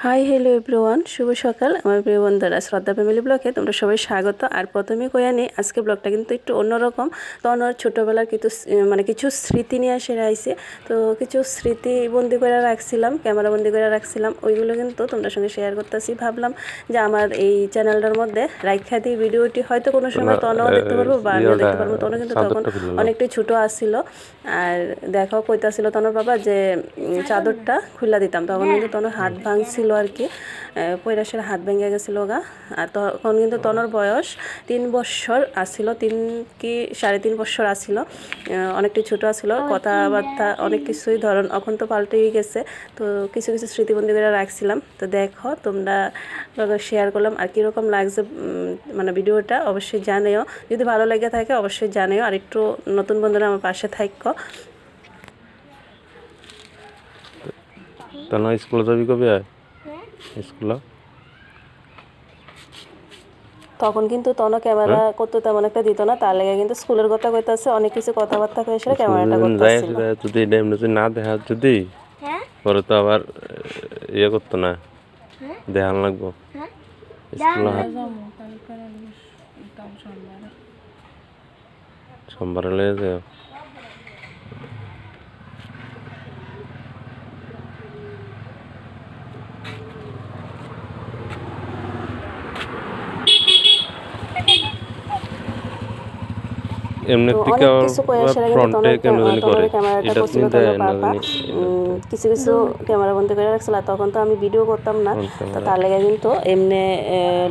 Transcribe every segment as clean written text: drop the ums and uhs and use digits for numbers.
Hi hello everyone, শুভ সকাল আমার প্রিয় বন্ধুরা। শ্রদ্ধা ফ্যামিলি ব্লগে তোমরা সবাই স্বাগত। আর প্রথমে কইয়া নিই, আজকে ব্লগটা কিন্তু একটু অন্যরকম। তনর ছোটোবেলার কিছু স্মৃতি নিয়ে আসে আইছে। তো কিছু স্মৃতি বন্দি করে রাখছিলাম, ক্যামেরা বন্দি করে রাখছিলাম, ওইগুলো কিন্তু তোমাদের সঙ্গে শেয়ার করতেছি। ভাবলাম যে আমার এই চ্যানেলটার মধ্যে রাইখা দিই ভিডিওটি, হয়তো কোনো সময় তনও দেখতে পারবো বা আমিও দেখতে পারবো। তনও কিন্তু তখন অনেকটাই ছোটো আসছিল। আর দেখো কইতাছিল তনর বাবা যে চাদরটা খুলে দিতাম, তখন কিন্তু তনর হাত ভাঙছিল আর কি, পৈরাসের হাত ভেঙে গেছিলো গা। আর তখন কিন্তু তনর বয়স 3 বছর আসছিল, 3 কি 3.5 বছর আসছিল, অনেকটাই ছোটো আসছিল। কথাবার্তা অনেক কিছুই ধরন এখন তো পাল্টেই গেছে। তো কিছু কিছু স্মৃতিবন্দি করে রাখছিলাম। তো দেখো তোমরা শেয়ার করলাম। আর কীরকম লাগছে মানে ভিডিওটা অবশ্যই জানিও, যদি ভালো লেগে থাকে অবশ্যই জানিও। আর একটু নতুন বন্ধুরা আমার পাশে থাকো। তাহলে স্কুলে যাবি কবে? স্কুলে তখন কিন্তু তনো ক্যামেরা করতে তেমন একটা দিত না, তার লেগে কিন্তু স্কুলের কথা কইতাছে, অনেক কিছু কথাবার্তা কয়ে এসে ক্যামেরাটা করতেছিল। যদি এমনি না দেখা যদি পরে তো আবার ইয়ে করতো না, দেখান লাগবো স্কুলে। সোমবারে লেগে যাও। এমনি থেকে ফ্রন্টে ক্যামেরাটা করছিল পাপা, কিছু কিছু ক্যামেরা বন্ধ করে রাখছিল। তখন তো আমি ভিডিও করতাম না, তো তার লেগে কিন্তু এমনি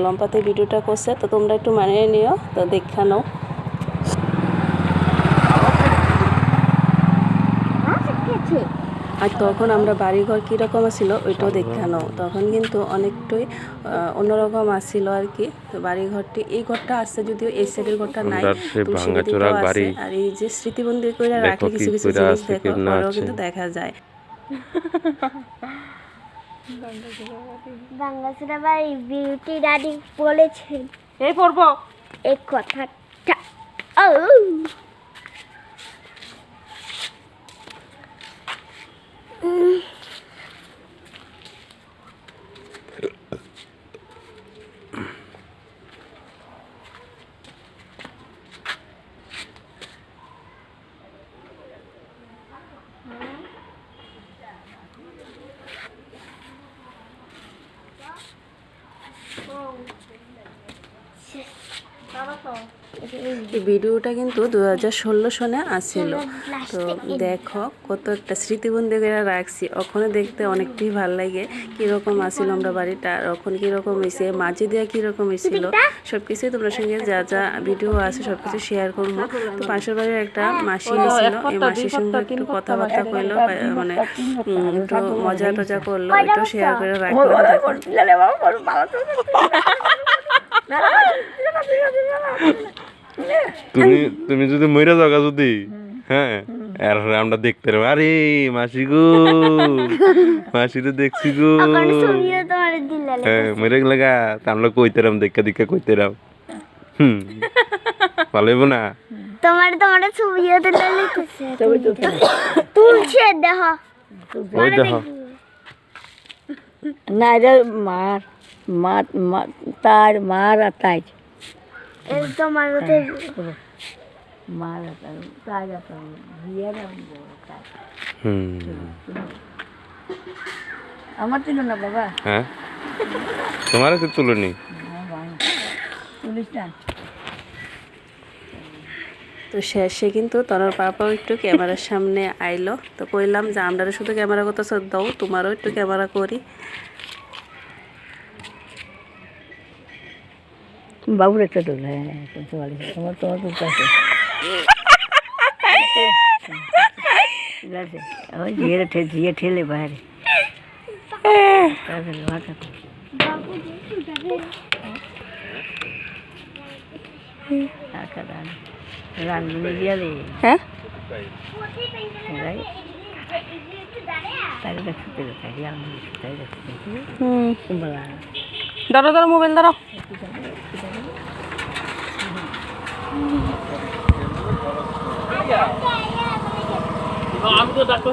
লম্পাতে ভিডিওটা করছে। তো তোমরা একটু মানিয়ে নিও, তো দেখা নাও। আর তখন আমরা বাড়িঘর কীরকম ছিল ওইটাও দেখতে নাও। তখন কিন্তু অনেকটাই অন্যরকম আসছিল আর কি। তো বাড়িঘরটি, এই ঘরটা আসছে যদিও, এই সাইডের ঘরটা নাই, আর এই যে স্মৃতিবন্দি করে রাখলে কিছু কিছু জিনিস দেখো পরেও কিন্তু দেখা যায়। বাংলাদেশের বাড়ি বিউটি দাদি বলেছেন এই পড়ব এই কথাটা। ও এই ভিডিওটা কিন্তু 2016 সনে আসছিল। তো দেখো কত একটা স্মৃতিবন্দি করে রাখছি। ওখানে দেখতে অনেকটাই ভালো লাগে কীরকম আসছিল আমরা বাড়িটা, আর ওখান কীরকম হয়েছে, মাঝে দেওয়া কীরকম হয়েছিল, সব কিছুই তোমার সঙ্গে যা যা ভিডিও আছে সব কিছু শেয়ার করবো। তো পাশের বাড়ির একটা মাসি হয়েছিল, এই মাসির সঙ্গে একটু কথাবার্তা করলো, মানে একটু মজা টজা করলো, একটু শেয়ার করে রাখলাম। তুমি যদি মইরা যাও যদি, হ্যাঁ আর আমরা দেখতে পারবো, আরে মাসি গো, মাসি তো দেখছি গো, হ্যাঁ মরে লাগা আমরা কইতেরাম, দেখা দেখা কইতেরাম। ভালো হইব না? তোমার ছবিও দিলে লিখেছে তুলছে দেখো, ওই দেখো না এটা মার মার তার মার আর তাই তোমার মার তাই আমার ছিল না বাবা। হ্যাঁ তোমার কি তুলনি? তুলিস না। তো শেষে কিন্তু তনর পাপাও একটু ক্যামেরার সামনে আইলো। তো কইলাম যে আমরা শুধু ক্যামেরা করতে দাও, তোমারও একটু ক্যামেরা করি। বাবুর একটা তোল, হ্যাঁ তোমার তোমার তুলতে আছে, ঝিয়ে ঠেলে বাইরে রান্না দিয়া রে। হ্যাঁ ধরো ধরো মোবাইল ধরো। আমি তো ডাক্তার